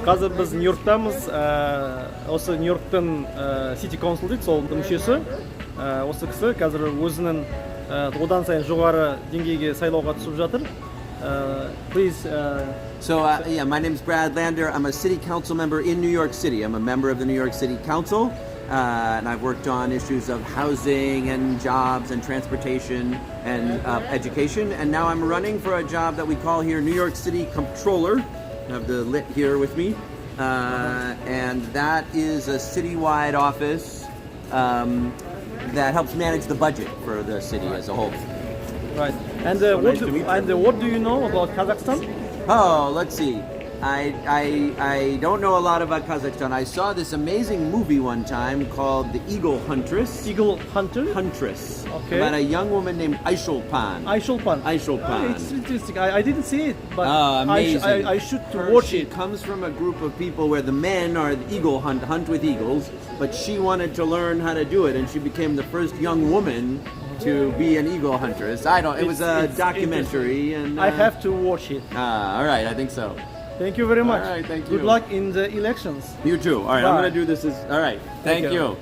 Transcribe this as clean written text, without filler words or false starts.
Қазір біз Нью-Йорктамыз. Осы Нью-Йорктың City Council дейді, сол мүшесі. Осы кісі қазір өзінің одан сайын жоғары деңгейге сайлауға түсіп жатыр. Please. Yeah, my name's Bрэd. I'm a city council member in New York City. I'm a member of the New York City Council, and I've worked on issues of housing and jobs and transportation and education. And now I'm running for a job that we call here New York City Comptroller. I have the lit here with me, and that is a citywide office that helps manage the budget for the city as a whole. Right. And what do you know about Kazakhstan? Oh, let's see. I don't know a lot about Kazakhstan. I saw this amazing movie one time called The Eagle Huntress. Eagle Hunter? Huntress. Okay. About a young woman named Ayşolpan. Ayşolpan. Ayşolpan. It's interesting. I didn't see it, but amazing. I should watch it. She comes from a group of people where the men are the eagle hunt with eagles, but she wanted to learn how to do it, and she became the first young woman to be an eagle huntress. It was a documentary, and I have to watch it. All right, I think so. Thank you very much. All right, thank you. Good luck in the elections. You too. All right, I'm going to do this. All right, thank you.